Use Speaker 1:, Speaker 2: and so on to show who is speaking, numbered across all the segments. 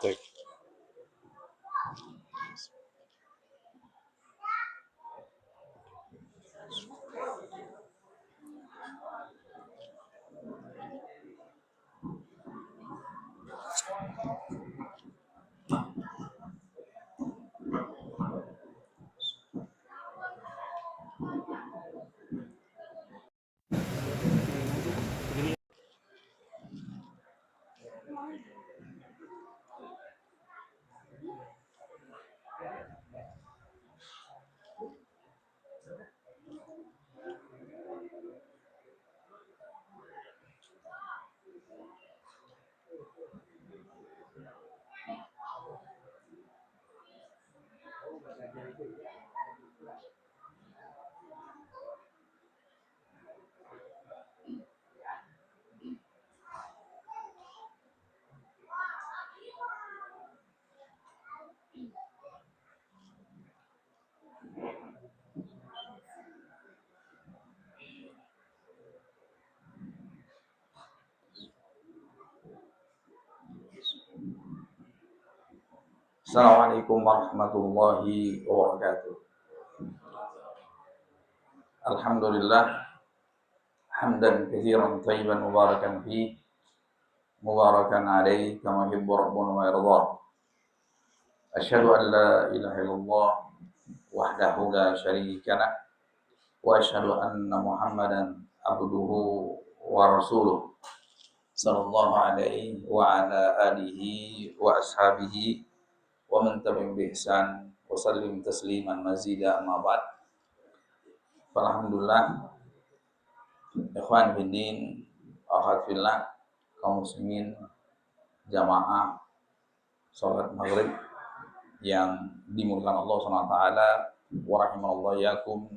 Speaker 1: Baik.
Speaker 2: Assalamualaikum warahmatullahi wabarakatuh. Alhamdulillah hamdan katsiran thayyiban mubarakan fi mubarakan alaihi kama yuhibbu rabbuna wa yarda. Asyhadu an la ilaha illallah wahdahu la syarika lah wa asyhadu anna Muhammadan abduhu wa rasuluh sallallahu alaihi wa ala alihi wa ashabihi wa man tabi'ahum bi ihsan wa sallim tasliman mazida amma ba'd. Alhamdulillah, ikhwan fiddin, akhat fillah, kaum muslimin, jamaah salat maghrib yang dimuliakan Allah SWT, wa rahimallahu yakum.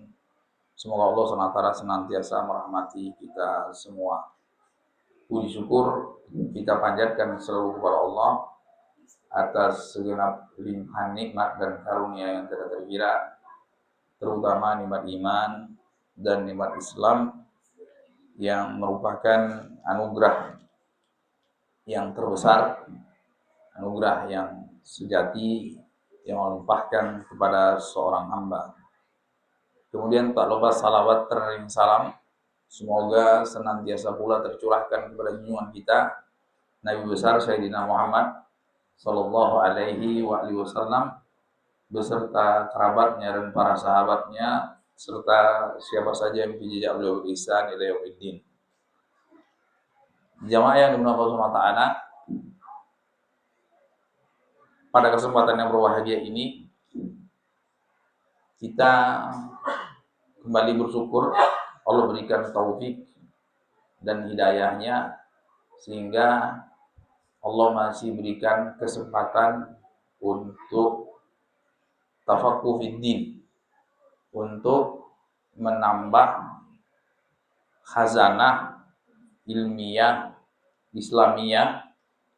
Speaker 2: Semoga Allah SWT senantiasa merahmati kita semua. Puji syukur kita panjatkan selalu kepada Allah atas segenap limpahan nikmat dan karunia yang tidak terkira, terutama nikmat iman dan nikmat Islam yang merupakan anugerah yang terbesar, anugerah yang sejati yang melimpahkan kepada seorang hamba. Kemudian tak lupa salawat tering salam semoga senantiasa pula tercurahkan kepada junjungan kita Nabi besar Sayyidina Muhammad sallallahu alaihi wasallam beserta kerabatnya dan para sahabatnya serta siapa saja yang mengikuti jejak beliau ihsan ila yaumiddin. Jamaah yang dimuliakan Allah Subhanahu wa taala, pada kesempatan yang berbahagia ini kita kembali bersyukur Allah berikan taufik dan hidayahnya sehingga Allah masih berikan kesempatan untuk tafaqquh fiddin, untuk menambah khazanah ilmiah Islamiyah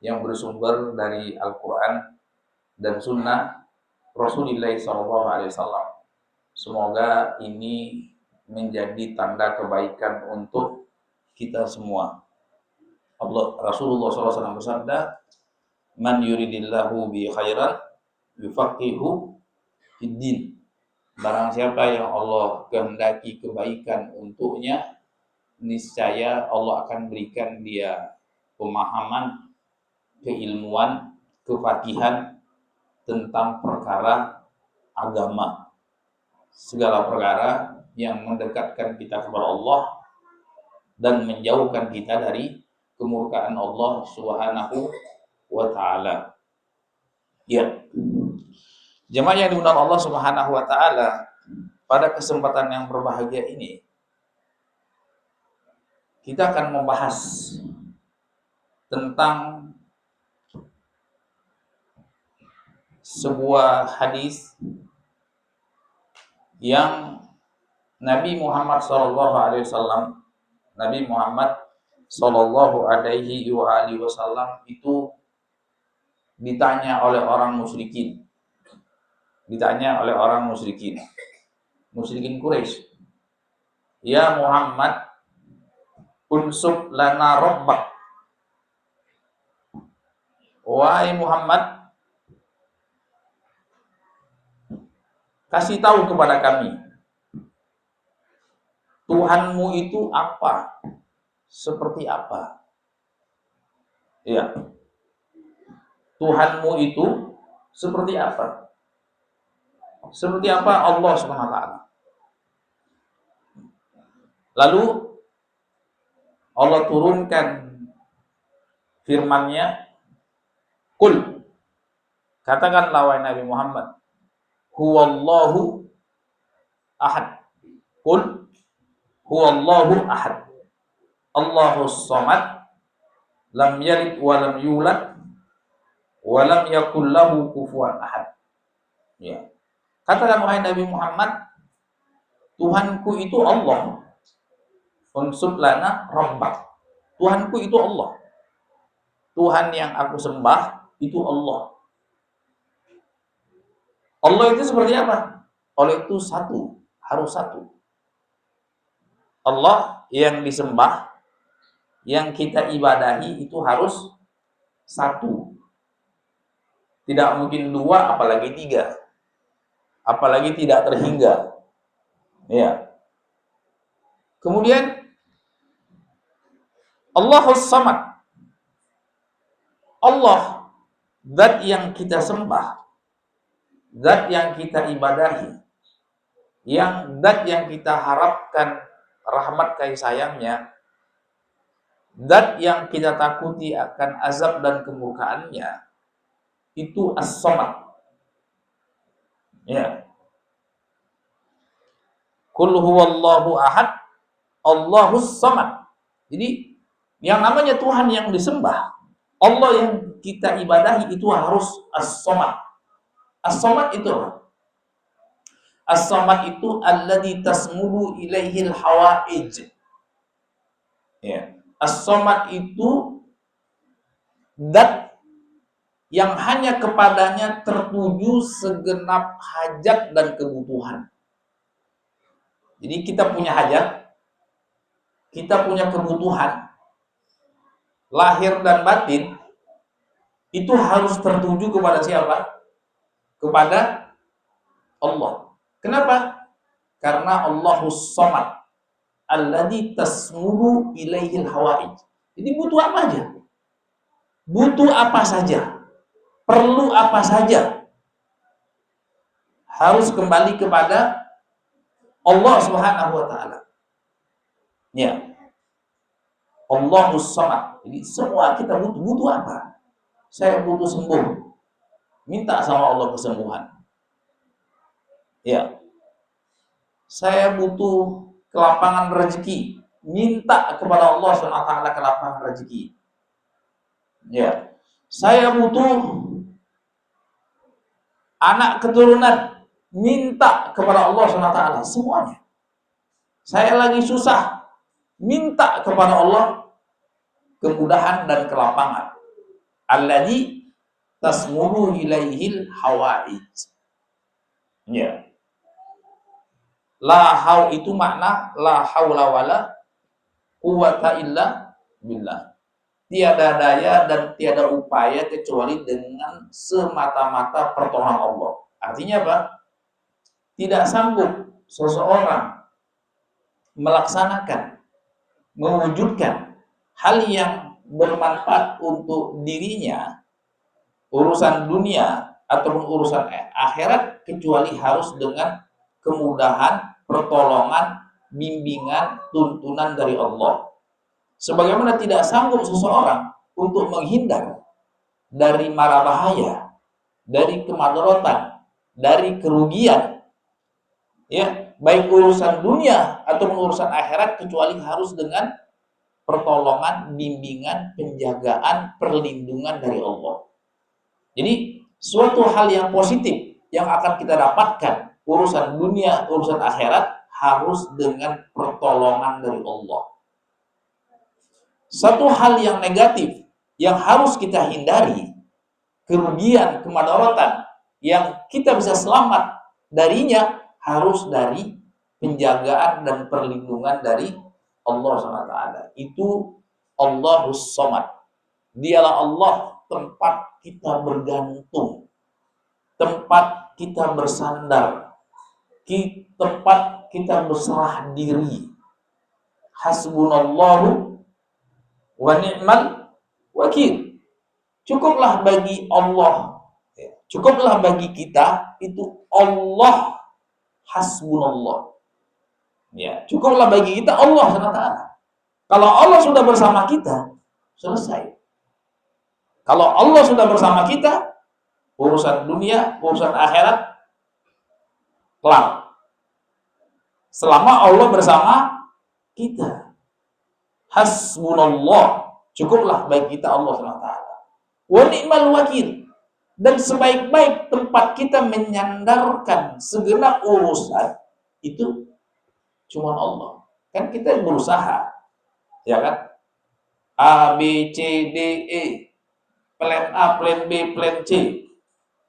Speaker 2: yang bersumber dari Al-Quran dan Sunnah Rasulullah SAW. Semoga ini menjadi tanda kebaikan untuk kita semua. Rasulullah SAW bersabda, "Man yuridillahu bi khairan yufaqihu fiddin." Barang siapa yang Allah kehendaki kebaikan untuknya, niscaya Allah akan berikan dia pemahaman, keilmuan, kefakihan tentang perkara agama. Segala perkara yang mendekatkan kita kepada Allah dan menjauhkan kita dari kemurkaan Allah Subhanahu wa taala. Ya. Jemaah yang diundang Allah Subhanahu wa taala, pada kesempatan yang berbahagia ini kita akan membahas tentang sebuah hadis yang Nabi Muhammad SAW, Nabi Muhammad SAW itu ditanya oleh orang musyrikin, musyrikin Quraisy, ya Muhammad, unsub lana rabbak. Wahai Muhammad, kasih tahu kepada kami, Tuhanmu itu apa? Seperti apa? Ya. Tuhanmu itu seperti apa? Seperti apa Allah Subhanahu wa taala? Lalu Allah turunkan firman-Nya, Qul, katakanlah wahai Nabi Muhammad, huwallahu ahad. Qul huwallahu ahad. Allahus samad, lam yalid wa lam yulad wa lam yakul lahu kufuwan ahad. Ya. Katakan wahai Nabi Muhammad, Tuhanku itu Allah. Unsub lana rabbak. Tuhanku itu Allah. Tuhan yang aku sembah itu Allah. Allah itu seperti apa? Allah itu satu, harus satu. Allah yang disembah, yang kita ibadahi itu harus satu. Tidak mungkin dua, apalagi tiga. Apalagi tidak terhingga. Ya. Kemudian Allahus samad. Allah, zat yang kita sembah, zat yang kita ibadahi, zat yang kita harapkan rahmat kasih sayangnya, zat yang kita takuti akan azab dan kemurkaannya, itu as-samad. Ya. Qul huwallahu ahad, Allahus samad. Jadi yang namanya Tuhan yang disembah, Allah yang kita ibadahi itu harus as-samad. As-samad itu apa? As-samad itu alladzi tasmudu ilaihil hawaij. Ya. As-samad itu zat yang hanya kepadanya tertuju segenap hajat dan kebutuhan. Jadi kita punya hajat, kita punya kebutuhan, lahir dan batin, itu harus tertuju kepada siapa? Kepada Allah. Kenapa? Karena Allahus samad, alladzi tasmudu ilaihil hawaij. Jadi butuh apa aja? Butuh apa saja? Perlu apa saja? Harus kembali kepada Allah Subhanahu wa taala. Ya. Allahus samad. Jadi semua kita butuh apa? Saya butuh sembuh. Minta sama Allah kesembuhan. Ya. Saya butuh kelapangan rezeki. Minta kepada Allah Subhanahu wa taala kelapangan rezeki. Ya. Saya butuh anak keturunan. Minta kepada Allah Subhanahu wa taala semuanya. Saya lagi susah. Minta kepada Allah kemudahan dan kelapangan. Alladzi tasmudu ilaihil hawaij. Ya. La haul itu makna la haula wala quwata illa billah. Tiada daya dan tiada upaya kecuali dengan semata-mata pertolongan Allah. Artinya apa? Tidak sanggup seseorang melaksanakan, mewujudkan hal yang bermanfaat untuk dirinya, urusan dunia ataupun urusan akhirat, kecuali harus dengan kemudahan, pertolongan, bimbingan, tuntunan dari Allah. Sebagaimana tidak sanggup seseorang untuk menghindar dari mara bahaya, dari kemadaratan, dari kerugian, ya, baik urusan dunia ataupun urusan akhirat, kecuali harus dengan pertolongan, bimbingan, penjagaan, perlindungan dari Allah. Jadi suatu hal yang positif yang akan kita dapatkan urusan dunia, urusan akhirat harus dengan pertolongan dari Allah. Satu hal yang negatif yang harus kita hindari, kerugian, kemadaratan yang kita bisa selamat darinya harus dari penjagaan dan perlindungan dari Allah SWT. Itu Allahus Somad. Dialah Allah tempat kita bergantung, tempat kita bersandar, tempat kita berserah diri. Hasbunallahu wa ni'mal wakil. Cukuplah bagi Allah, cukuplah bagi kita itu Allah hasbunallah. Ya, cukuplah bagi kita Allah SWT. Kalau Allah sudah bersama kita, selesai. Kalau Allah sudah bersama kita, urusan dunia, urusan akhirat, kelar. Selama Allah bersama kita. Hasbunallah. Cukuplah bagi kita Allah SWT. Wa ni'mal wakil. Dan sebaik-baik tempat kita menyandarkan segenap urusan itu cuma Allah. Kan kita berusaha, ya kan? A, B, C, D, E, plan A, plan B, plan C.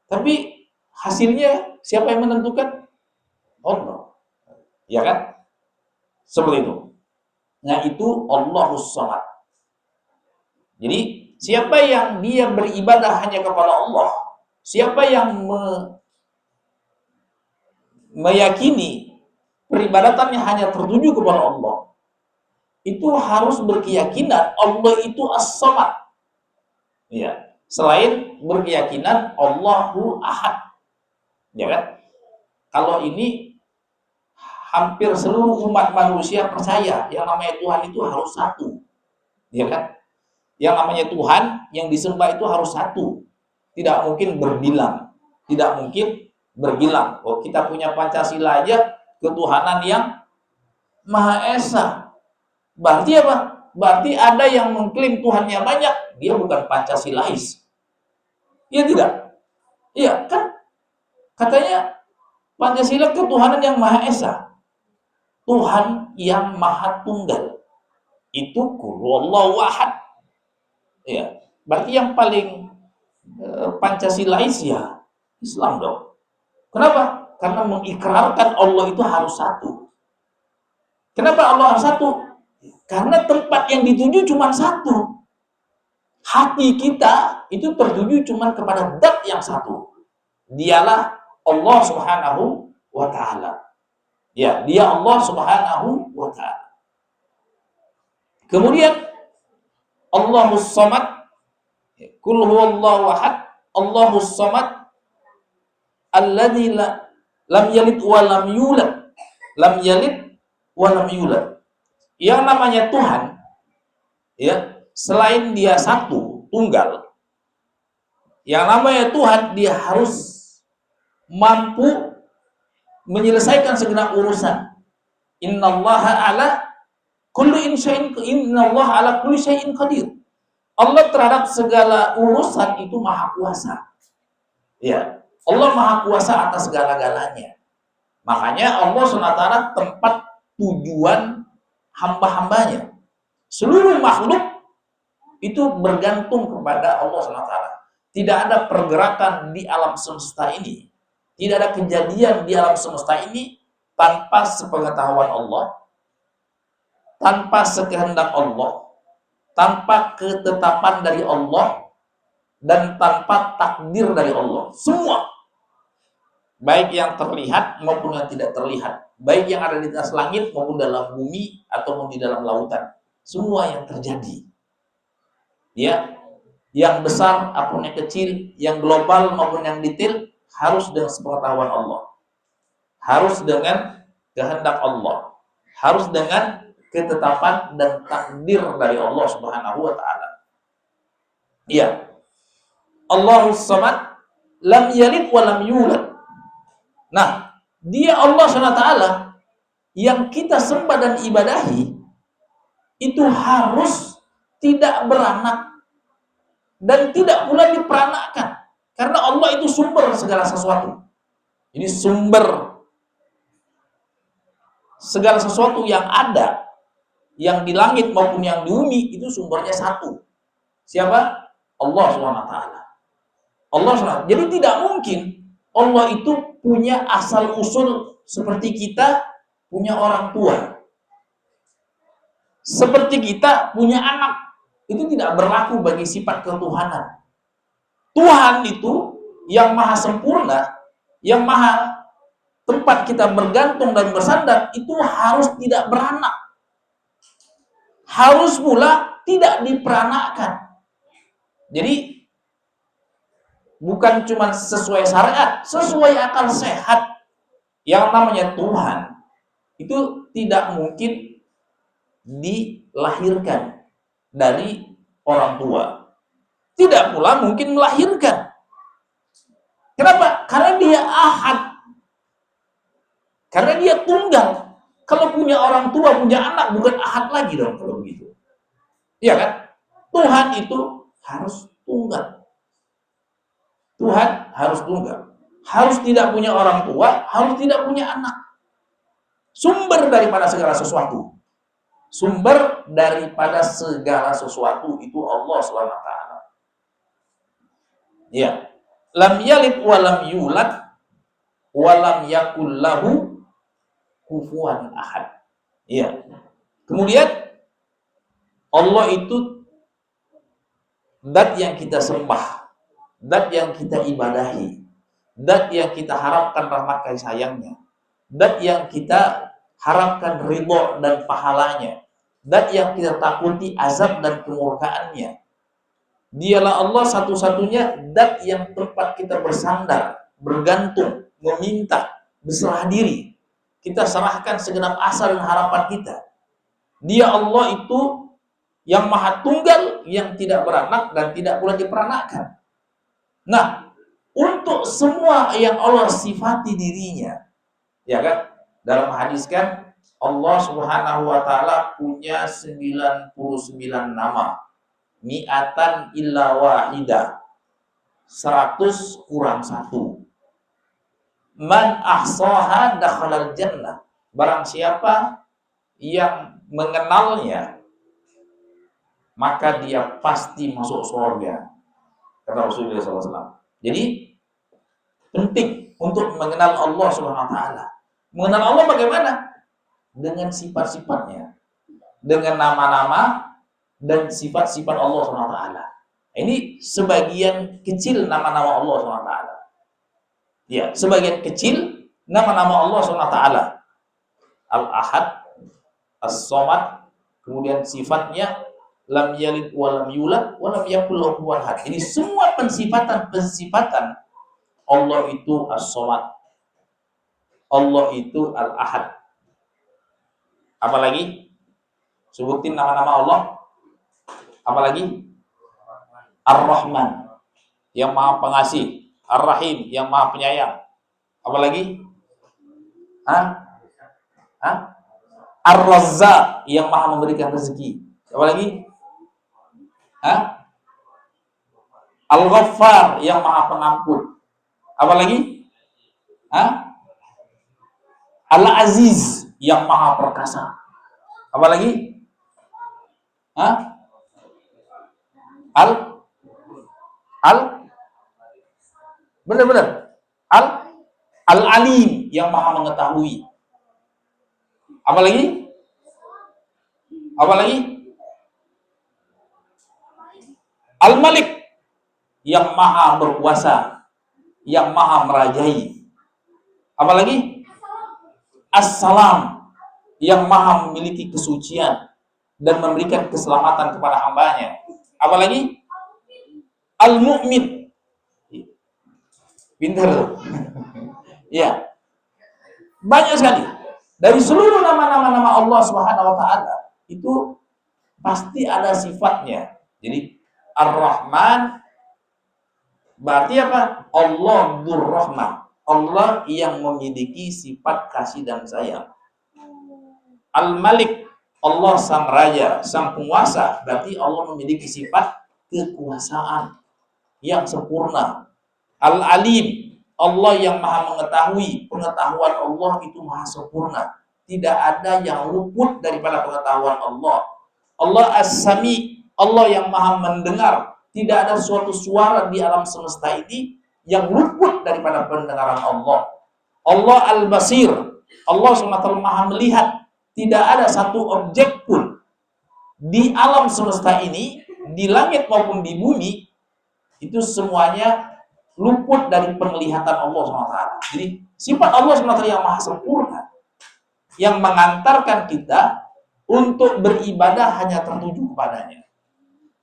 Speaker 2: Tapi hasilnya siapa yang menentukan? Allah. Ya kan? Seperti itu. Nah, itu Allahus Samad. Jadi, siapa yang dia beribadah hanya kepada Allah, siapa yang meyakini peribadatannya hanya tertuju kepada Allah, itu harus berkeyakinan Allah itu As-Samad. Ya, selain berkeyakinan Allahu Ahad. Ya kan? Kalau ini hampir seluruh umat manusia percaya yang namanya Tuhan itu harus satu. Ya kan? Yang namanya Tuhan yang disembah itu harus satu. Tidak mungkin berbilang. Tidak mungkin berbilang. Oh, kita punya Pancasila aja ketuhanan yang Maha Esa. Berarti apa? Berarti ada yang mengklaim Tuhannya banyak. Dia bukan Pancasilais. Iya tidak? Iya kan? Katanya Pancasila ketuhanan yang Maha Esa. Tuhan yang Maha Tunggal. Itu Qulhuwallahu Ahad. Ya, berarti yang paling Pancasilais ya Islam dong. Kenapa? Karena mengikrarkan Allah itu harus satu. Kenapa Allah harus satu? Karena tempat yang dituju cuma satu. Hati kita itu tertuju cuma kepada zat yang satu. Dialah Allah Subhanahu wa Ta'ala. Ya, dia Allah Subhanahu wa Ta'ala. Kemudian Allahus Samad, Qul huwallahu ahad, Allahus Samad, alladzi lam yalid wa lam yulad. Lam yalid wa lam yulad. Yang namanya Tuhan, ya, selain dia satu, tunggal, yang namanya Tuhan dia harus mampu menyelesaikan segenap urusan. Innallaha ala kulli syai'in, innallaha ala kulli syai'in qadir. Allah terhadap segala urusan itu maha kuasa. Ya, Allah maha kuasa atas segala-galanya. Makanya Allah SWT tempat tujuan hamba-hambanya. Seluruh makhluk itu bergantung kepada Allah SWT. Tidak ada pergerakan di alam semesta ini. Tidak ada kejadian di alam semesta ini tanpa sepengetahuan Allah, tanpa sekehendak Allah, tanpa ketetapan dari Allah, dan tanpa takdir dari Allah. Semua. Baik yang terlihat maupun yang tidak terlihat. Baik yang ada di atas langit maupun dalam bumi ataupun di dalam lautan. Semua yang terjadi. Ya, yang besar ataupun yang kecil, yang global maupun yang detail, harus dengan sepengetahuan Allah. Harus dengan kehendak Allah. Harus dengan ketetapan dan takdir dari Allah Subhanahu wa Ta'ala. Iya. Allahus Samad, lam yalid wa lam yulad. Nah, dia Allah SWT yang kita sembah dan ibadahi itu harus tidak beranak dan tidak pula diperanakkan. Karena Allah itu sumber segala sesuatu. Ini sumber segala sesuatu yang ada, yang di langit maupun yang di bumi, itu sumbernya satu. Siapa? Allah SWT. Allah SWT. Jadi tidak mungkin Allah itu punya asal usul seperti kita punya orang tua, seperti kita punya anak. Itu tidak berlaku bagi sifat ketuhanan. Tuhan itu yang maha sempurna, yang maha tempat kita bergantung dan bersandar, itu harus tidak beranak. Harus pula tidak diperanakkan. Jadi bukan cuma sesuai syariat, sesuai akal sehat. Yang namanya Tuhan itu tidak mungkin dilahirkan dari orang tua. Tidak pula mungkin melahirkan. Kenapa? Karena dia ahad. Karena dia tunggal. Kalau punya orang tua, punya anak, bukan ahad lagi dong kalau begitu. Iya kan? Tuhan itu harus tunggal. Tuhan harus tunggal. Harus tidak punya orang tua, harus tidak punya anak. Sumber daripada segala sesuatu. Sumber daripada segala sesuatu itu Allah SWT. Ya. Lam yalid wa lam yulad wa lam yakul lahu kufuwan ahad. Ya. Kemudian Allah itu zat yang kita sembah, zat yang kita ibadahi, zat yang kita harapkan rahmat kasih sayangnya, zat yang kita harapkan ridho dan pahalanya, zat yang kita takuti azab dan kemurkaannya. Dialah Allah satu-satunya zat yang tempat kita bersandar, bergantung, meminta, berserah diri. Kita serahkan segenap asa dan harapan kita. Dia Allah itu yang maha tunggal, yang tidak beranak dan tidak pula diperanakkan. Nah, untuk semua yang Allah sifati dirinya, ya kan? Dalam hadis kan Allah Subhanahu wa taala punya 99 nama. Mi'atan illa wahidah. 100 kurang 1. Man ahsaha dakhalal jannah. Barang siapa yang mengenalnya, maka dia pasti masuk surga, kata Rasulullah SAW. Jadi penting untuk mengenal Allah Subhanahu wa taala. Mengenal Allah bagaimana? Dengan sifat-sifatnya, dengan nama-nama dan sifat-sifat Allah Subhanahu wa taala. Ini sebagian kecil nama-nama Allah Subhanahu wa taala. Ya, sebagian kecil nama-nama Allah Subhanahu wa taala. Al-Ahad, As-Samad, kemudian sifatnya lam yalid wa lam yulad wa lam yakul lahu kufuwan ahad. Ini semua pensifatan Allah itu As-Samad. Allah itu Al-Ahad. Apalagi? Sebutin nama-nama Allah. Apalagi? Ar-Rahman, yang maha pengasih. Ar-Rahim, yang maha penyayang. Apalagi? Ar-Razzaq, yang maha memberikan rezeki. Apalagi? Al-Ghaffar, yang maha pengampun. Apalagi? Al-Aziz, yang maha perkasa. Apalagi? Benar-benar. Al-Alim, yang maha mengetahui. Apalagi? Al-Malik, yang maha berkuasa, yang maha merajai. Apalagi? As-Salam, yang maha memiliki kesucian dan memberikan keselamatan kepada hambanya. Apalagi? Al-Mu'min. Pintar. Ya. Banyak sekali. Dari seluruh nama-nama Allah Subhanahu wa taala itu pasti ada sifatnya. Jadi Ar-Rahman berarti apa? Allah Dzur-Rahmah. Allah yang memiliki sifat kasih dan sayang. Al-Malik, Allah sang raja, sang penguasa, berarti Allah memiliki sifat kekuasaan yang sempurna. Al-Alim, Allah yang maha mengetahui, pengetahuan Allah itu maha sempurna, tidak ada yang luput daripada pengetahuan Allah. Allah As-Sami, Allah yang maha mendengar. Tidak ada suatu suara di alam semesta ini yang luput daripada pendengaran Allah. Allah Al-Basir, Allah SWT maha melihat. Tidak ada satu objek pun di alam semesta ini, di langit maupun di bumi, itu semuanya luput dari penglihatan Allah SWT. Jadi sifat Allah SWT yang maha sempurna, yang mengantarkan kita untuk beribadah hanya tertuju kepadanya.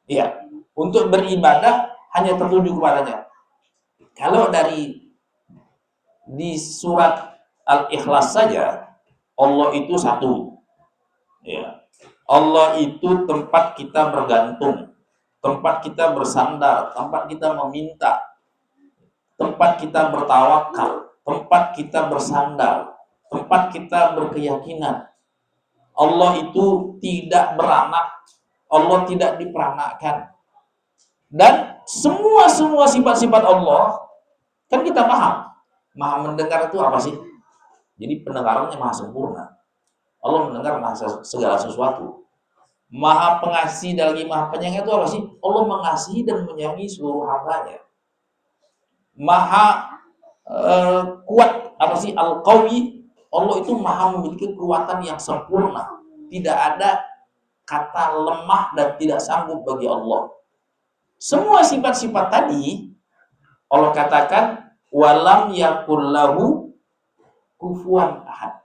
Speaker 2: Ya, untuk beribadah hanya tertuju kepadanya. Kalau di surat Al-Ikhlas saja, Allah itu satu. Ya. Allah itu tempat kita bergantung, tempat kita bersandar, tempat kita meminta, tempat kita bertawakal, tempat kita bersandar, tempat kita berkeyakinan. Allah itu tidak beranak, Allah tidak diperanakkan. Dan semua sifat-sifat Allah, kan kita paham. Maha mendengar itu apa sih? Jadi pendengarannya maha sempurna. Allah mendengar segala sesuatu. Maha pengasih dan lagi maha penyayang itu apa sih? Allah mengasihi dan menyayangi seluruh hambanya. Maha kuat, apa sih? Al-Qawi, Allah itu maha memiliki kekuatan yang sempurna. Tidak ada kata lemah dan tidak sanggup bagi Allah. Semua sifat-sifat tadi Allah katakan walam yakul lahu kufuwan ahad.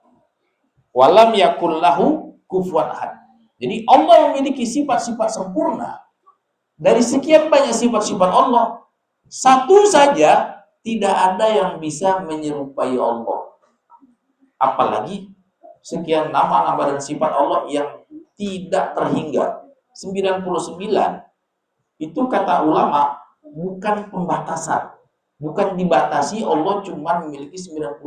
Speaker 2: Walam yakul lahu kufuwan ahad. Jadi Allah memiliki sifat-sifat sempurna. Dari sekian banyak sifat-sifat Allah, satu saja tidak ada yang bisa menyerupai Allah. Apalagi sekian nama-nama dan sifat Allah yang tidak terhingga. 99 itu kata ulama bukan pembatasan. Bukan dibatasi Allah cuma memiliki 99.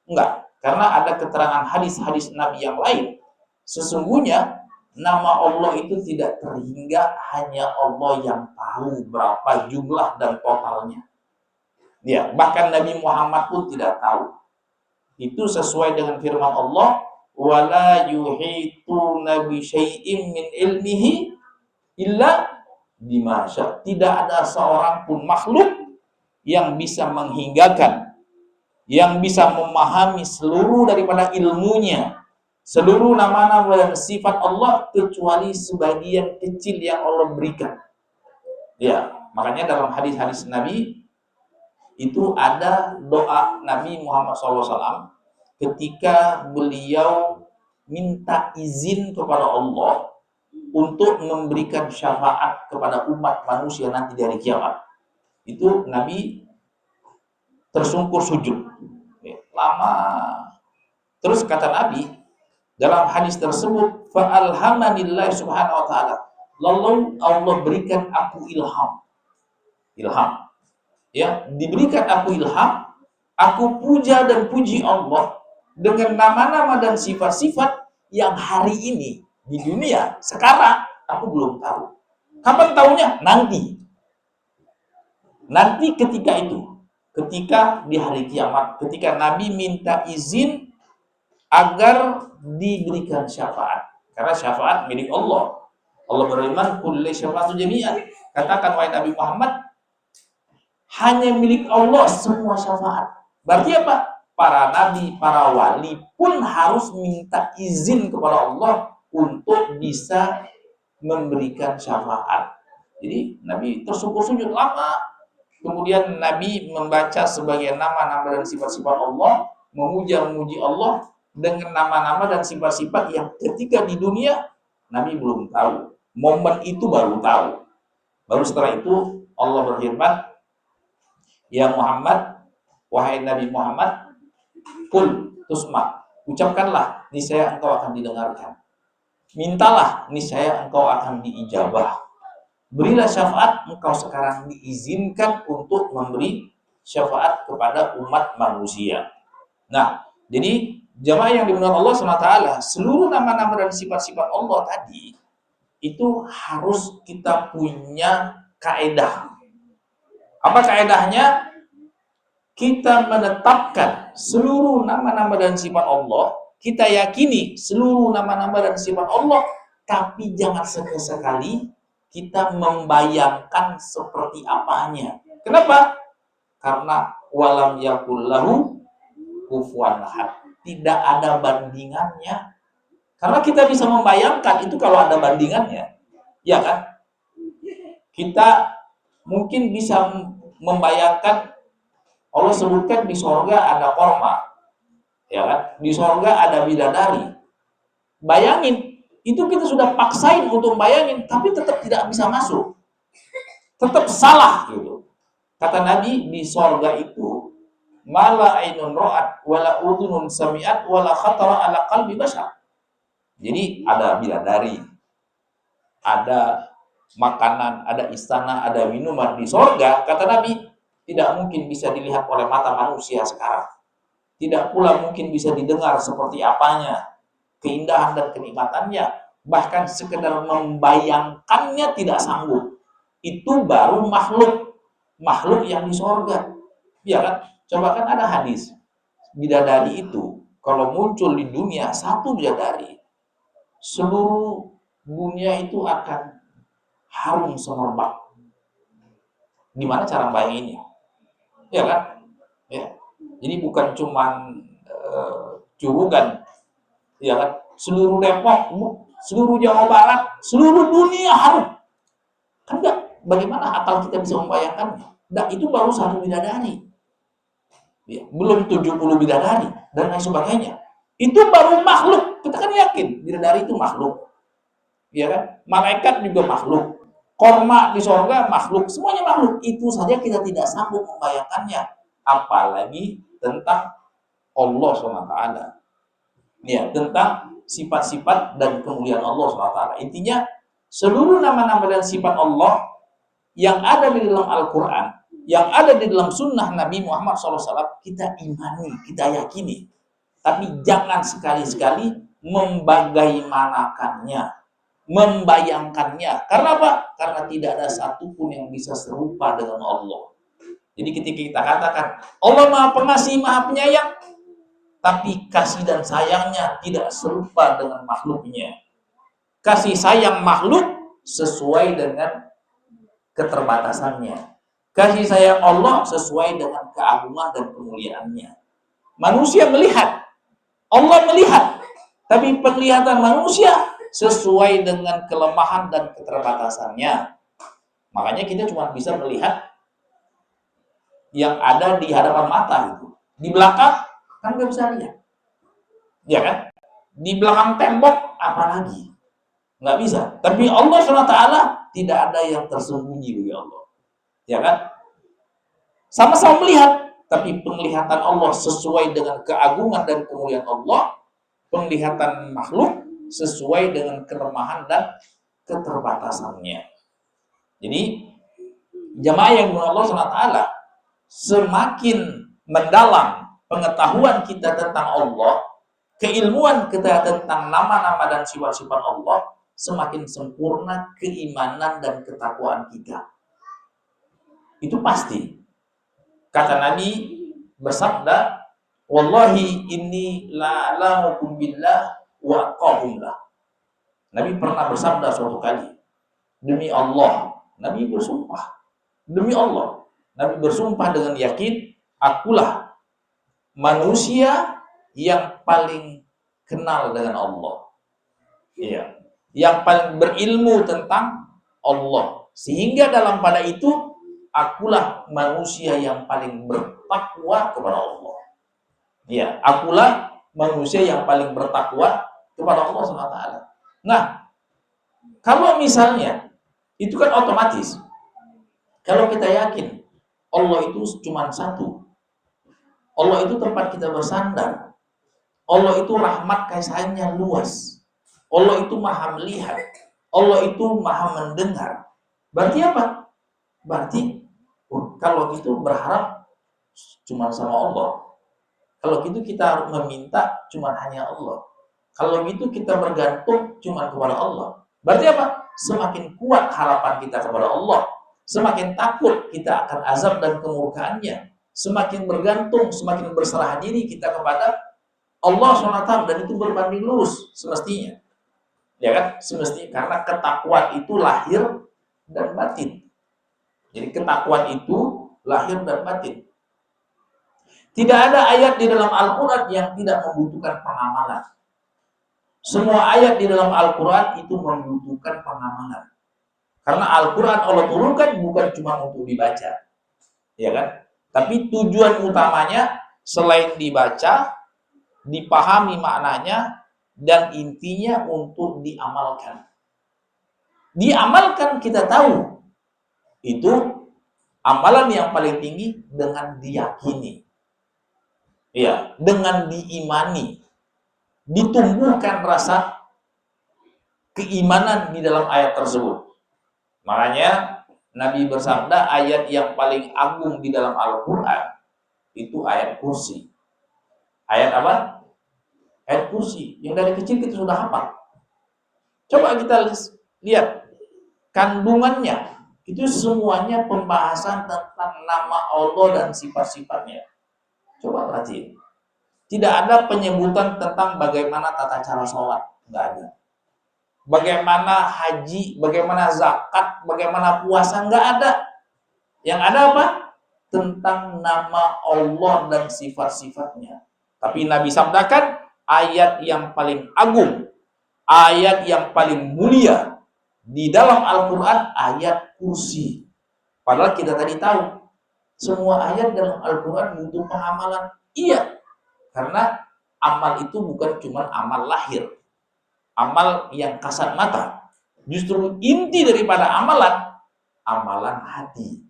Speaker 2: Enggak. Karena ada keterangan hadis-hadis Nabi yang lain. Sesungguhnya nama Allah itu tidak terhingga, hanya Allah yang tahu berapa jumlah dan totalnya. Ya, bahkan Nabi Muhammad pun tidak tahu. Itu sesuai dengan firman Allah, wala yuhituna bi syai'in min ilmihi illa bima syaa. Tidak ada seorang pun makhluk yang bisa menghinggakan, yang bisa memahami seluruh daripada ilmunya, seluruh nama-nama dan sifat Allah, kecuali sebagian kecil yang Allah berikan. Ya, makanya dalam hadis-hadis Nabi itu ada doa Nabi Muhammad SAW ketika beliau minta izin kepada Allah untuk memberikan syafaat kepada umat manusia nanti di hari kiamat. Itu Nabi tersungkur sujud lama. Terus kata Nabi dalam hadis tersebut, fa'alhamanillah subhanahu wa ta'ala, lalu Allah berikan aku ilham. Ya, diberikan aku ilham, aku puja dan puji Allah dengan nama-nama dan sifat-sifat yang hari ini di dunia sekarang aku belum tahu. Kapan tahunya? Nanti ketika itu, ketika di hari kiamat, ketika Nabi minta izin agar diberikan syafaat. Karena syafaat milik Allah. Allah berfirman, kulli syafaatu jami'an. Katakan wahai Nabi Muhammad, hanya milik Allah semua syafaat. Berarti apa? Para nabi, para wali pun harus minta izin kepada Allah untuk bisa memberikan syafaat. Jadi Nabi tersungkur sujud lama. Kemudian Nabi membaca sebagian nama-nama dan sifat-sifat Allah, memuji Allah dengan nama-nama dan sifat-sifat yang ketika di dunia Nabi belum tahu. Momen itu baru tahu. Baru setelah itu Allah berfirman, ya Muhammad, wahai Nabi Muhammad, kul tusma, ucapkanlah, niscaya engkau akan didengarkan. Mintalah, niscaya engkau akan diijabah. Berilah syafaat, engkau sekarang diizinkan untuk memberi syafaat kepada umat manusia. Nah, jadi jamaah yang dimuliakan Allah SWT, seluruh nama-nama dan sifat-sifat Allah tadi itu harus kita punya kaedah. Apa kaedahnya? Kita menetapkan seluruh nama-nama dan sifat Allah kita yakini seluruh nama-nama dan sifat Allah, tapi jangan sekali-sekali kita membayangkan seperti apanya. Kenapa? Karena walam yakul lahu kufuwan ahad. Tidak ada bandingannya. Karena kita bisa membayangkan itu kalau ada bandingannya. Ya kan? Kita mungkin bisa membayangkan Allah sebutkan di sorga ada korma. Ya kan? Di sorga ada bidadari. Bayangin, itu kita sudah paksain untuk bayangin, tapi tetap tidak bisa masuk. Tetap salah gitu. Kata Nabi, di sorga itu mala ainun ra'at wala udhunun sami'at wala khatara ala qalbi bashar. Jadi ada bidadari, ada makanan, ada istana, ada minuman di sorga. Kata Nabi, tidak mungkin bisa dilihat oleh mata manusia sekarang. Tidak pula mungkin bisa didengar seperti apanya, keindahan dan kenikmatannya. Bahkan sekedar membayangkannya tidak sanggup. Itu baru makhluk yang di sorga. Ya kan? Coba kan ada hadis, bidadari itu kalau muncul di dunia, satu bidadari, seluruh dunia itu akan harum semerbak. Gimana cara bayanginnya? Ya kan? Ya. Jadi bukan cuman Curungan, ya kan? Seluruh Depok, seluruh Jawa Barat, seluruh dunia harum. Kan enggak? Bagaimana akal kita bisa membayangkannya? Nah, itu baru satu bidadari. Ya, belum 70 bidadari dan lain sebagainya. Itu baru makhluk. Kita kan yakin bidadari itu makhluk. Ya kan? Malaikat juga makhluk. Korma di sorga makhluk. Semuanya makhluk. Itu saja kita tidak sanggup membayangkannya. Apalagi tentang Allah SWT. Ya, tentang sifat-sifat dan kemuliaan Allah SWT. Intinya, seluruh nama-nama dan sifat Allah yang ada di dalam Al-Quran, yang ada di dalam sunnah Nabi Muhammad SAW, kita imani, kita yakini. Tapi jangan sekali-sekali membagaimanakannya, membayangkannya. Karena apa? Karena tidak ada satupun yang bisa serupa dengan Allah. Jadi ketika kita katakan, Allah Maha Pengasih, Maha Penyayang, tapi kasih dan sayangnya tidak serupa dengan makhluknya. Kasih sayang makhluk sesuai dengan keterbatasannya. Kasih sayang Allah sesuai dengan keagungan dan kemuliaannya. Manusia melihat, Allah melihat, tapi penglihatan manusia sesuai dengan kelemahan dan keterbatasannya. Makanya kita cuma bisa melihat yang ada di hadapan mata itu. Di belakang kan nggak bisa lihat, ya kan? Di belakang tembok apalagi nggak bisa. Tapi Allah SWT tidak ada yang tersembunyi bagi Allah, ya kan? Sama-sama melihat, tapi penglihatan Allah sesuai dengan keagungan dan kemuliaan Allah, penglihatan makhluk sesuai dengan kelemahan dan keterbatasannya. Jadi jamaah yang dimuliakan Allah SWT, semakin mendalam pengetahuan kita tentang Allah, keilmuan kita tentang nama-nama dan sifat-sifat Allah, semakin sempurna keimanan dan ketakwaan kita. Itu pasti. Kata Nabi bersabda, wallahi inni la'alamukum billah wa aqahumlah. Nabi pernah bersabda suatu kali, demi Allah, Nabi bersumpah, demi Allah, Nabi bersumpah dengan yakin, akulah manusia yang paling kenal dengan Allah. Iya, yang paling berilmu tentang Allah. Sehingga dalam pada itu, akulah manusia yang paling bertakwa kepada Allah. Iya, akulah manusia yang paling bertakwa kepada Allah SWT. Nah, kalau misalnya, itu kan otomatis. Kalau kita yakin, Allah itu cuma satu. Allah itu tempat kita bersandar. Allah itu rahmat kasih-sayangnya luas. Allah itu maha melihat. Allah itu maha mendengar. Berarti apa? Berarti kalau gitu berharap cuma sama Allah. Kalau gitu kita harus meminta cuma hanya Allah. Kalau gitu kita bergantung cuma kepada Allah. Berarti apa? Semakin kuat harapan kita kepada Allah, semakin takut kita akan azab dan kemurkaannya. Semakin bergantung, semakin berserah diri kita kepada Allah SWT, dan itu berbanding lurus semestinya. Ya kan? Semestinya, karena ketakwaan itu lahir dan batin. Jadi ketakwaan itu lahir dan batin. Tidak ada ayat di dalam Al-Quran yang tidak membutuhkan pengamalan. Semua ayat di dalam Al-Quran itu membutuhkan pengamalan. Karena Al-Quran Allah turunkan bukan cuma untuk dibaca, ya kan? Tapi tujuan utamanya selain dibaca, dipahami maknanya, dan intinya untuk diamalkan. Diamalkan kita tahu, itu amalan yang paling tinggi dengan diyakini. Ya, dengan diimani, ditumbuhkan rasa keimanan di dalam ayat tersebut. Makanya Nabi bersabda, ayat yang paling agung di dalam Al-Quran itu ayat kursi. Ayat apa? Ayat kursi, yang dari kecil kita sudah hafal. Coba kita lihat kandungannya, itu semuanya pembahasan tentang nama Allah dan sifat-sifatnya. Coba perhatiin. Tidak ada penyebutan tentang bagaimana tata cara sholat. Nggak ada. Bagaimana haji, bagaimana zakat, bagaimana puasa. Nggak ada. Yang ada apa? Tentang nama Allah dan sifat-sifatnya. Tapi Nabi sabdakan, ayat yang paling agung, ayat yang paling mulia di dalam Al-Quran, ayat kursi. Padahal kita tadi tahu, semua ayat dalam Al-Quran butuh pengamalan. Iya, karena amal itu bukan cuma amal lahir, amal yang kasat mata. Justru inti daripada amalan hati.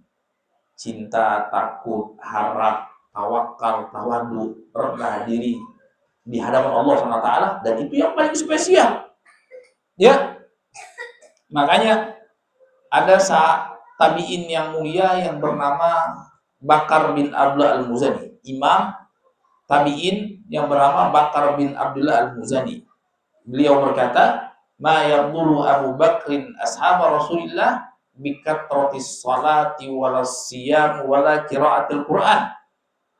Speaker 2: Cinta, takut, harap, tawakal, tawadu, rendah diri di hadapan Allah SWT, dan itu yang paling spesial. Ya, makanya ada tabi'in yang mulia yang bernama Bakar bin Abdullah al-Muzani, imam tabi'in yang bernama Bakar bin Abdullah al-Muzani. Beliau berkata, "Ma yadhuru Abu Bakrin ashab Rasulillah bikatratis salati walas siyam wala qiraatil Qur'an,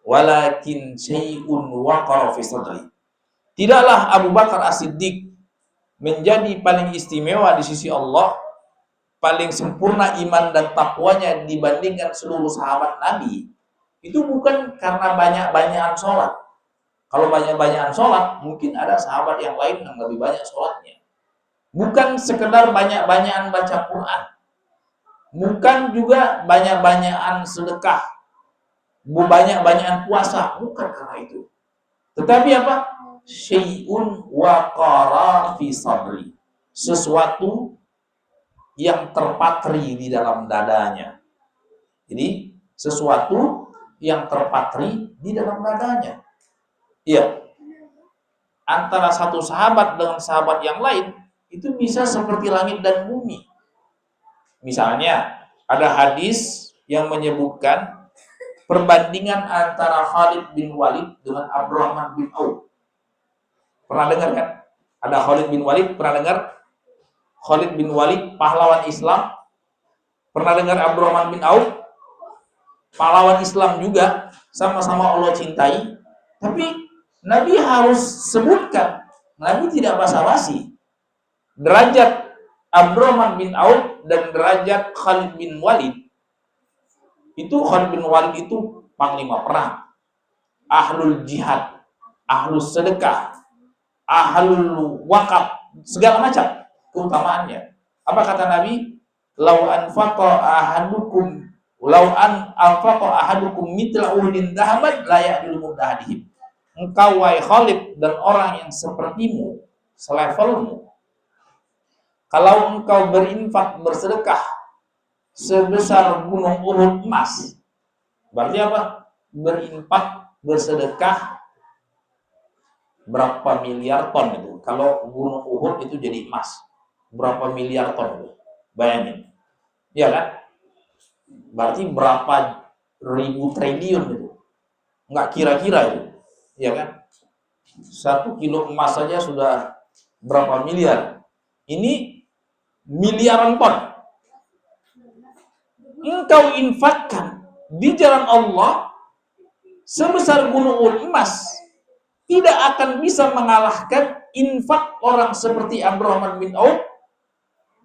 Speaker 2: walakin syai'un waqara fi sadri." Tidaklah Abu Bakar As-Siddiq menjadi paling istimewa di sisi Allah, paling sempurna iman dan takwanya dibandingkan seluruh sahabat Nabi, itu bukan karena banyak-banyakan sholat. Kalau banyak-banyakan sholat, mungkin ada sahabat yang lain yang lebih banyak sholatnya. Bukan sekedar banyak-banyakan baca Quran, bukan juga banyak-banyakan sedekah, banyak-banyakan puasa, bukan karena itu. Tetapi apa? Syai'un waqara fi sadri, sesuatu yang terpatri di dalam dadanya. Jadi sesuatu yang terpatri di dalam dadanya. Iya. Antara satu sahabat dengan sahabat yang lain itu bisa seperti langit dan bumi. Misalnya ada hadis yang menyebutkan perbandingan antara Khalid bin Walid dengan Abdurrahman bin Auf. Pernah dengar kan? Ada Khalid bin Walid, pernah dengar? Khalid bin Walid, pahlawan Islam. Pernah dengar Abdurrahman bin Auf? Pahlawan Islam juga, sama-sama Allah cintai. Tapi Nabi harus sebutkan, Nabi tidak basa-basi. Derajat Abdurrahman bin Auf dan derajat Khalid bin Walid. Itu Khalid bin Walid itu panglima perang, ahlul jihad, ahlul sedekah, ahlul wakaf, segala macam keutamaannya. Apa kata Nabi? Lau anfaqa ahadukum mithla uhdin dhahaban la ya'dilu mudahadihim. Engkau wahai Khalid dan orang yang sepertimu, selevelmu, kalau engkau berinfak, bersedekah sebesar gunung Uhud emas, berarti apa? Berinfak, bersedekah berapa miliar ton itu? Kalau gunung Uhud itu jadi emas, berapa miliar ton itu? Bayangin, ya kan? Berarti berapa ribu triliun itu? Nggak kira-kira itu, ya kan? 1 kilo emas saja sudah berapa miliar? Ini miliaran ton. Engkau infakkan di jalan Allah sebesar gunung Uhud emas, tidak akan bisa mengalahkan infak orang seperti Abdurrahman bin Auf,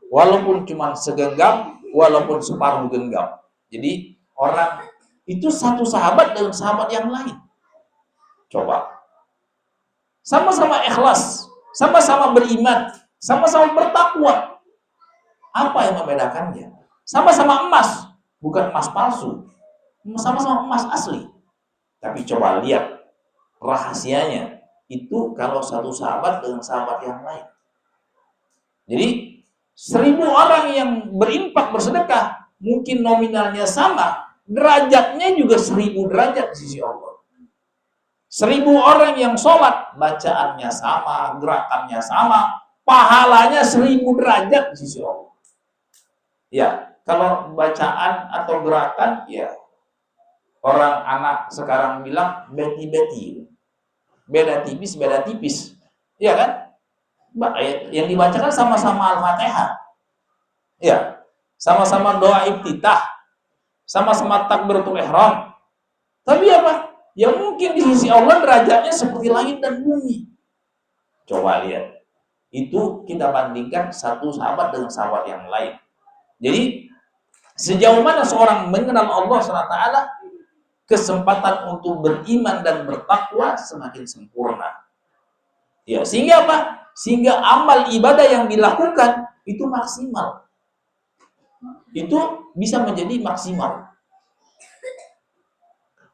Speaker 2: walaupun cuma segenggam, walaupun separuh genggam. Jadi orang itu satu sahabat dengan sahabat yang lain. Coba. Sama-sama ikhlas, sama-sama beriman, sama-sama bertakwa. Apa yang membedakannya? Sama-sama emas, bukan emas palsu. Sama-sama emas asli. Tapi coba lihat rahasianya. Itu kalau satu sahabat dengan sahabat yang lain. Jadi 1000 orang yang berinfak bersedekah, mungkin nominalnya sama, derajatnya juga 1000 derajat di sisi Allah. 1000 orang yang sholat, bacaannya sama, gerakannya sama, pahalanya 1000 derajat di sisi Allah. Ya, kalau bacaan atau gerakan, ya orang anak sekarang bilang beti-beti, beda tipis, ya kan? Yang dibacakan sama-sama Al-Fatihah, ya, sama-sama doa iftitah, sama-sama takbiratul ihram. Tapi apa? Yang mungkin di sisi Allah derajatnya seperti langit dan bumi. Coba lihat. Itu kita bandingkan satu sahabat dengan sahabat yang lain. Jadi, sejauh mana seorang mengenal Allah SWT, kesempatan untuk beriman dan bertakwa semakin sempurna. Ya, sehingga apa? Sehingga amal ibadah yang dilakukan itu maksimal. Itu bisa menjadi maksimal.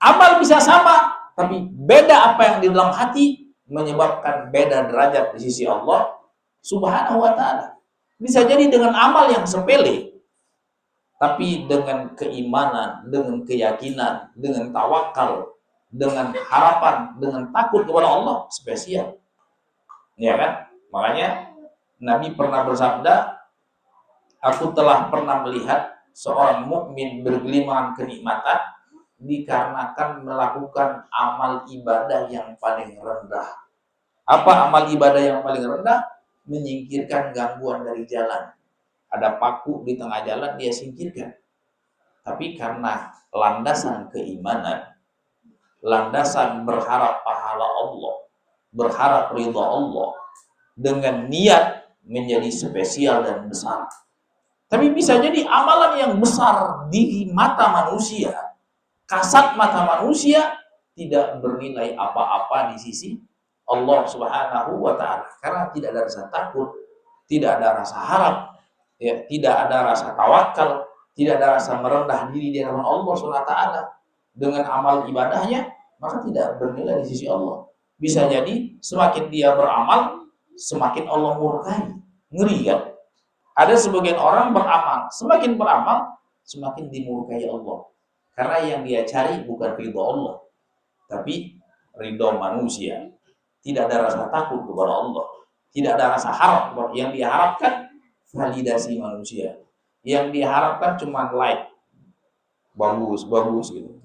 Speaker 2: Amal bisa sama, tapi beda apa yang di dalam hati menyebabkan beda derajat di sisi Allah Subhanahu wa ta'ala. Bisa jadi dengan amal yang sepele, tapi dengan keimanan, dengan keyakinan, dengan tawakal, dengan harapan, dengan takut kepada Allah spesial. Ya kan? Makanya Nabi pernah bersabda, aku telah pernah melihat seorang mukmin bergelimangan kenikmatan dikarenakan melakukan amal ibadah yang paling rendah. Apa amal ibadah yang paling rendah? Menyingkirkan gangguan dari jalan. Ada paku di tengah jalan, dia singkirkan. Tapi karena landasan keimanan, landasan berharap pahala Allah, berharap ridha Allah, dengan niat menjadi spesial dan besar. Tapi bisa jadi amalan yang besar di mata manusia, kasat mata manusia, tidak bernilai apa-apa di sisi Allah Subhanahu wa ta'ala. Karena tidak ada rasa takut, tidak ada rasa harap, ya, tidak ada rasa tawakal, tidak ada rasa merendah diri di hadapan Allah Subhanahu wa ta'ala. Dengan amal ibadahnya, maka tidak bernilai di sisi Allah. Bisa jadi semakin dia beramal, semakin Allah murkai. Ngeri kan? Ada sebagian orang beramal, semakin beramal, semakin dimurkai Allah. Karena yang dia cari bukan ridho Allah, tapi ridho manusia. Tidak ada rasa takut kepada Allah, tidak ada rasa harap. Yang diharapkan validasi manusia, yang diharapkan cuma like, bagus gitu,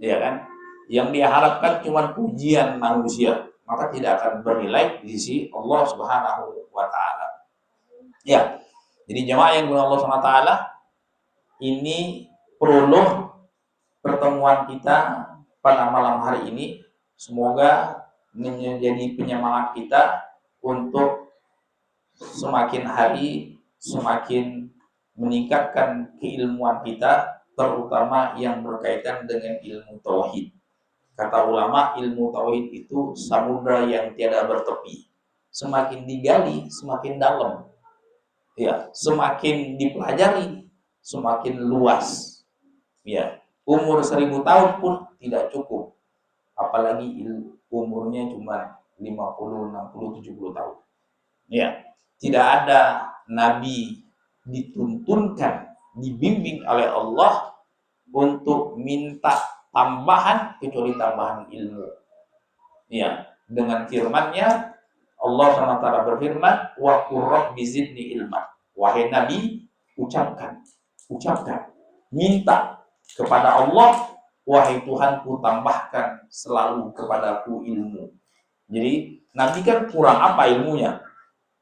Speaker 2: ya kan? Yang diharapkan cuma pujian manusia, maka tidak akan bernilai di sisi Allah Subhanahu wa ta'ala. Ya, jadi jemaah yang dimuliakan Allah Subhanahu wa ta'ala, ini prolog pertemuan kita pada malam hari ini. Semoga menjadi penyemangat kita untuk semakin hari semakin meningkatkan keilmuan kita, terutama yang berkaitan dengan ilmu tauhid. Kata ulama, ilmu tauhid itu samudra yang tiada bertepi. Semakin digali, semakin dalam. Ya, semakin dipelajari, semakin luas. Ya, umur 1000 tahun pun tidak cukup. Apalagi umurnya cuma 50, 60, 70 tahun. Ya, tidak ada nabi dituntunkan, dibimbing oleh Allah untuk minta tambahan kecuali tambahan ilmu. Ya, dengan firman-Nya Allah SWT berfirman, wa qur rabbi zidni ilma. Wahai Nabi, ucapkan, minta kepada Allah, wahai Tuhanku, tambahkan selalu kepadaku ilmu. Jadi Nabi kan kurang apa ilmunya?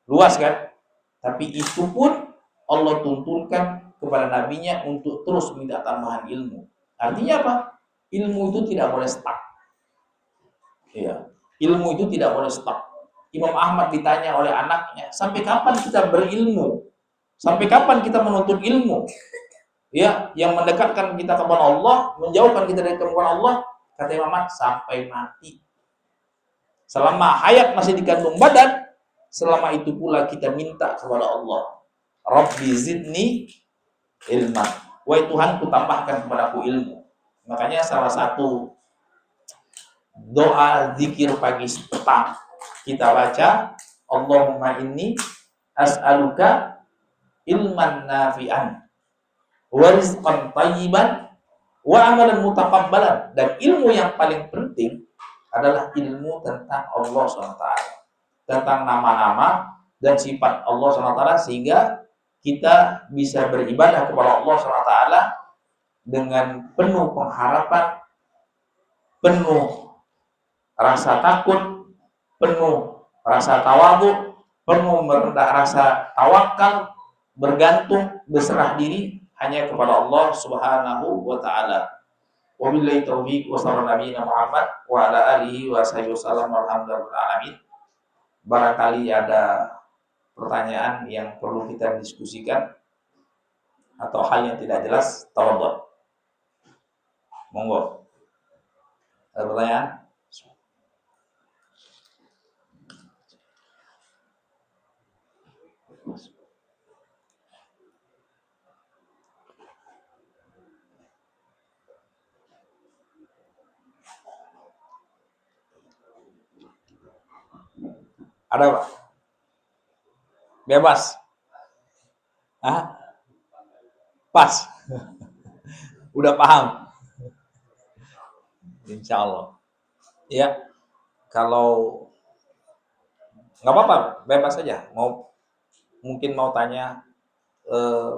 Speaker 2: Luas kan? Tapi itu pun Allah tuntunkan kepada nabinya untuk terus minta tambahan ilmu. Artinya apa? Ilmu itu tidak boleh stuck. Ya. Ilmu itu tidak boleh stop. Imam Ahmad ditanya oleh anaknya, sampai kapan kita berilmu? Sampai kapan kita menuntut ilmu? Ya, yang mendekatkan kita kepada Allah, menjauhkan kita dari kemurkaan Allah, kata Imam Ahmad, sampai mati. Selama hayat masih dikandung badan, selama itu pula kita minta kepada Allah, Rabbi zidni ilma. Wahai Tuhan, ku tambahkan kepadaku ilmu. Makanya salah satu doa zikir pagi petang kita baca, Allahumma inni as'aluka ilman nafi'an wa rizqan thayyiban wa amalan mutaqabbalan. Dan ilmu yang paling penting adalah ilmu tentang Allah SWT, tentang nama-nama dan sifat Allah SWT, sehingga kita bisa beribadah kepada Allah SWT dengan penuh pengharapan, penuh rasa takut, penuh rasa tawadhu, penuh merendah rasa tawakal, bergantung, berserah diri hanya kepada Allah Subhanahu wa taala. Wabillahi taufiq wa sallallahu nabiyina Muhammad wa ala alihi wa sahbihi wasallam walhamdulillahi alamin. Barangkali ada pertanyaan yang perlu kita diskusikan atau hal yang tidak jelas, tafadhol. Monggo. Ada pertanyaan? Ada Pak? Bebas. Hah? Pas. Udah paham. Insya Allah. Ya, kalau nggak apa-apa, bebas saja. Mungkin mau tanya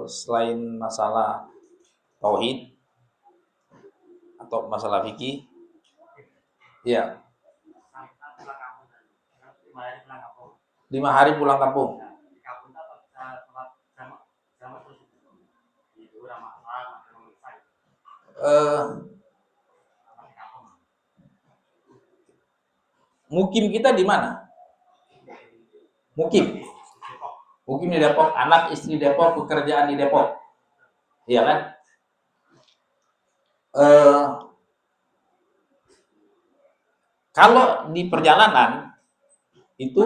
Speaker 2: selain masalah tauhid atau masalah fikih. Ya. 5 hari pulang kampung. Mukim kita di mana? Mukim di Depok, anak istri Depok, pekerjaan di Depok, iya kan? Kalau di perjalanan itu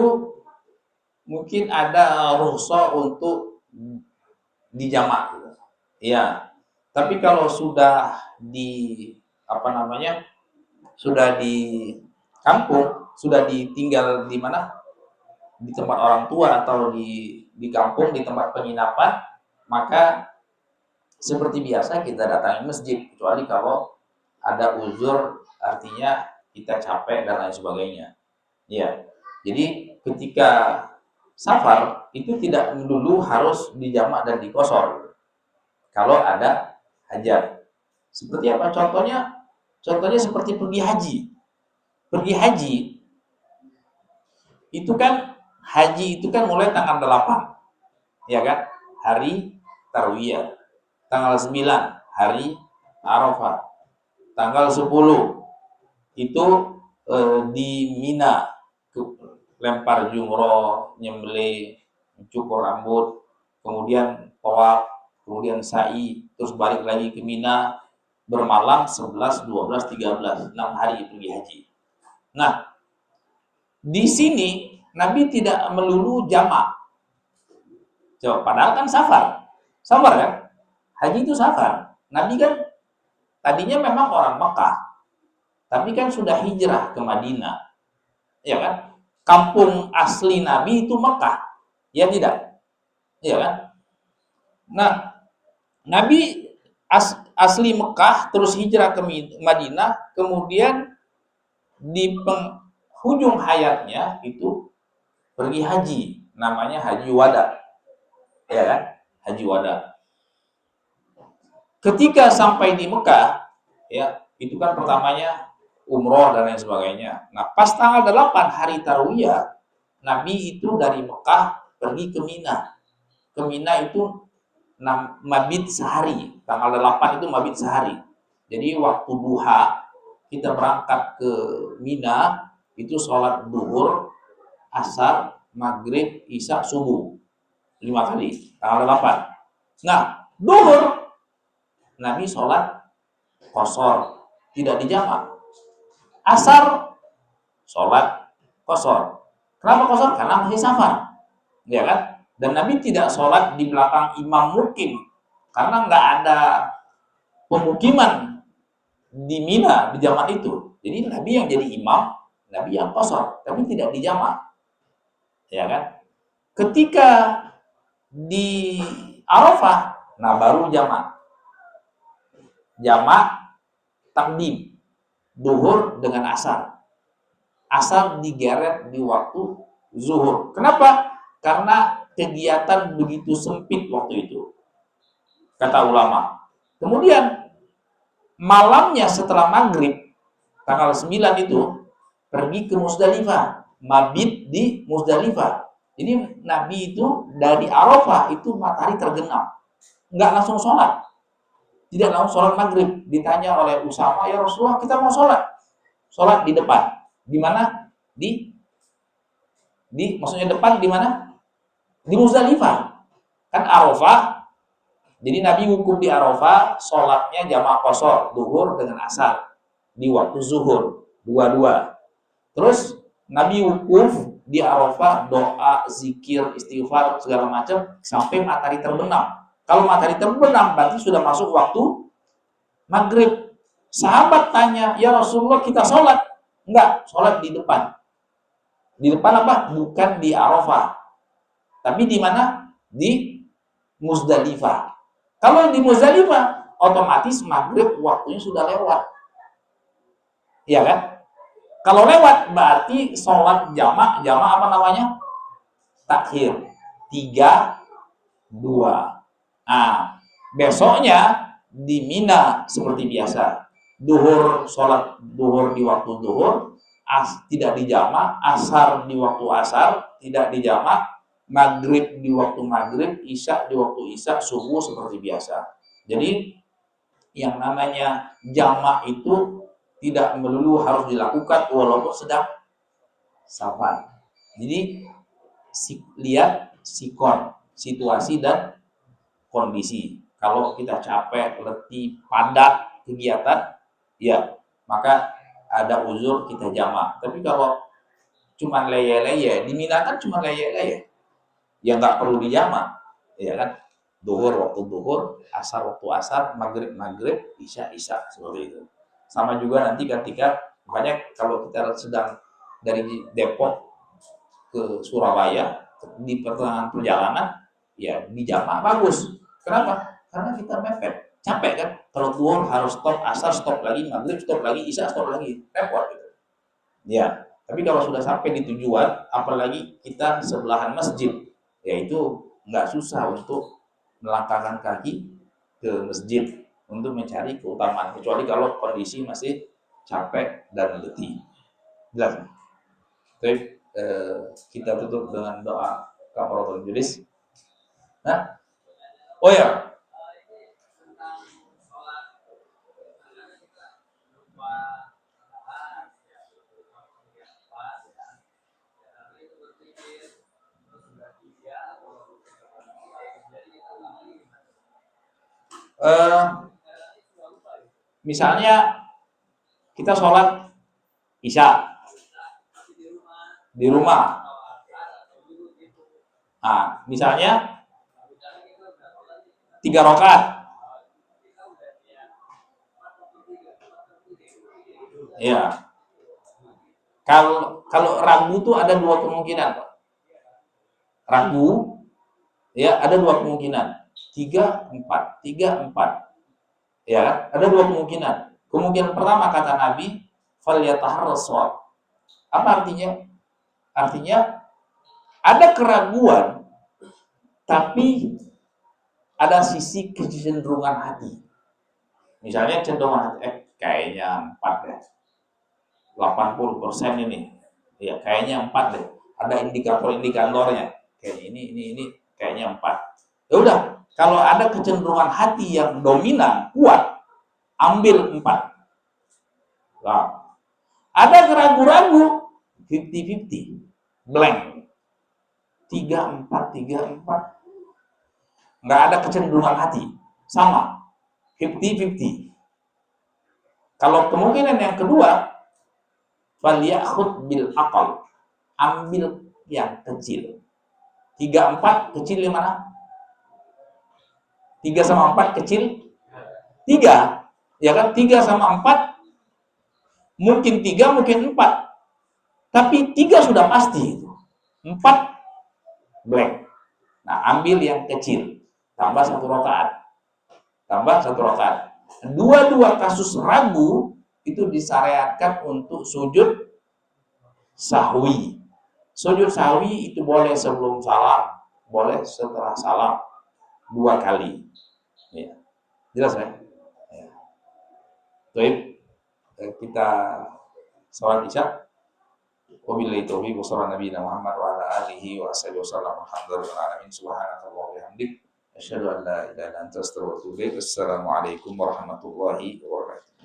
Speaker 2: mungkin ada rukhsah untuk dijamak, ya. Tapi kalau sudah di sudah di kampung, sudah ditinggal di mana? Di tempat orang tua atau di kampung, di tempat penginapan, maka seperti biasa kita datangi masjid, kecuali kalau ada uzur, artinya kita capek dan lain sebagainya. Ya. Jadi ketika safar itu tidak melulu harus dijamak dan dikosor. Kalau ada hajat. Seperti apa contohnya? Contohnya seperti pergi haji. Pergi haji itu kan mulai tanggal 8. Ya kan? Hari Tarwiyah. Tanggal 9 hari Arafah. Tanggal 10 itu di Mina, lempar jumroh, nyembelih, mencukur rambut, kemudian tawaf, kemudian sa'i, terus balik lagi ke Mina, bermalam 11, 12, 13, 6 hari pergi haji. Nah, di sini Nabi tidak melulu jamak. Coba, padahal kan safar kan? Haji itu safar. Nabi kan tadinya memang orang Mekah, tapi kan sudah hijrah ke Madinah, ya kan? Kampung asli Nabi itu Mekah, ya tidak? Ya kan? Nah, Nabi asli Mekah terus hijrah ke Madinah, kemudian di penghujung hayatnya itu pergi haji, namanya haji wada, ya kan? Haji wada. Ketika sampai di Mekah, ya itu kan pertamanya umroh dan lain sebagainya. Nah, pas tanggal 8 hari Tarwiyah, Nabi itu dari Mekah pergi ke Mina. Ke Mina itu mabit sehari. Tanggal 8 itu mabit sehari. Jadi waktu duha kita berangkat ke Mina, itu sholat duhur, asar, maghrib, isya, subuh 5 kali, tanggal 8. Nah, duhur Nabi sholat qashar, tidak dijamak. Asar sholat qashar. Kenapa qashar? Karena masih safar, ya kan? Dan Nabi tidak sholat di belakang imam mukim karena nggak ada pemukiman di Mina di zaman itu. Jadi Nabi yang jadi imam, Nabi yang qashar, tapi tidak dijamak, ya kan? Ketika di Arafah, nah baru jamak takdim duhur dengan asar. Asar digeret di waktu zuhur. Kenapa? Karena kegiatan begitu sempit waktu itu, kata ulama. Kemudian malamnya setelah maghrib tanggal 9 itu pergi ke Musdalifah, mabit di Musdalifah. Jadi Nabi itu dari Arafah itu matahari tergenang, nggak langsung sholat, tidak langsung sholat maghrib. Ditanya oleh Usama, ya Rasulullah, kita mau sholat di depan. Di mana? Di maksudnya depan di mana? Di Musdalifah. Kan Arafah. Jadi Nabi wukuf di Arafah, sholatnya jamaah qashar, duhur dengan asar di waktu zuhur, dua-dua. Terus Nabi wukuf di Arafah, doa, zikir, istighfar, segala macam sampai matahari terbenam. Kalau matahari terbenam berarti sudah masuk waktu maghrib. Sahabat tanya, ya Rasulullah, kita sholat? Enggak, sholat di depan. Di depan apa? Bukan di Arafah, tapi di mana? Di Musdalifah. Kalau di Musdalifah, otomatis maghrib waktunya sudah lewat, ya kan? Kalau lewat berarti sholat jamak apa namanya? Takhir 3-2. Nah, besoknya di Mina seperti biasa. Duhur, sholat duhur di waktu duhur, tidak dijamak. Asar di waktu asar, tidak dijamak. Maghrib di waktu maghrib, isya di waktu isya, subuh seperti biasa. Jadi yang namanya jamak itu tidak melulu harus dilakukan walaupun sedang safar. Jadi lihat sikon, situasi dan kondisi. Kalau kita capek, letih, padat kegiatan, ya maka ada uzur kita jamak. Tapi kalau cuma leye-leye, di Mina kan cuma leye-leye, ya nggak perlu dijamak, ya kan? Duhur waktu duhur, asar waktu asar, maghrib isya seperti itu. Sama juga nanti ketika, makanya kalau kita sedang dari Depok ke Surabaya di pertengahan perjalanan, ya dijamak bagus. Kenapa? Karena kita mepet, capek kan? Kalau duhur harus stop, asar stop lagi, maghrib stop lagi, isya stop lagi, repot gitu. Ya, tapi kalau sudah sampai di tujuan, apalagi kita sebelahan masjid, yaitu nggak susah untuk melangkahkan kaki ke masjid untuk mencari keutamaan, kecuali kalau kondisi masih capek dan letih. Jelas? Baik, kita tutup dengan doa kafaratul majelis. Nah, oh ya, misalnya kita sholat isya di rumah. Nah, misalnya 3 rakaat. Ya. Kalau ragu tuh ada 2 kemungkinan, Pak. Ragu, ya ada 2 kemungkinan. 3-4. Ya, ada 2 kemungkinan. Kemungkinan pertama kata Nabi, falyataharras shawab. Apa artinya? Artinya ada keraguan, tapi ada sisi kecenderungan hati. Misalnya cenderungan hati, kayaknya 4 deh. 80% ini. Ya, kayaknya 4 deh. Ada indikator-indikatornya. Kayak ini kayaknya 4. Ya udah, kalau ada kecenderungan hati yang dominan, kuat, ambil 4. Nah, ada keraguan-ragu, 50-50, blank, 34-34, nggak ada kecenderungan hati, sama, 50-50. Kalau kemungkinan yang kedua, falyakhud bil aqal, ambil yang kecil. 3-4 kecil yang mana? 3 sama 4 kecil 3, ya kan? 3 sama 4 mungkin 3, mungkin 4, tapi 3 sudah pasti, 4 blank. Nah, ambil yang kecil, tambah 1 rakaat, tambah 1 rakaat. Dua-dua kasus ragu itu disyariatkan untuk sujud sahwi. Sujud sahwi itu boleh sebelum salam, boleh setelah salam 2 kali. Ya. Jelas ya? Ya. Baik, kita salat Isya. Wabillahi taufiq wa sallallahu nabiyina Muhammad wa ala alihi wa sahbihi wasallam. Alhamdulillahil alamin. Subhanallahi wa bihamdik, asyhadu an la ilaha illa anta astaghfiruka wa atubu ilaik. Assalamualaikum warahmatullahi wabarakatuh.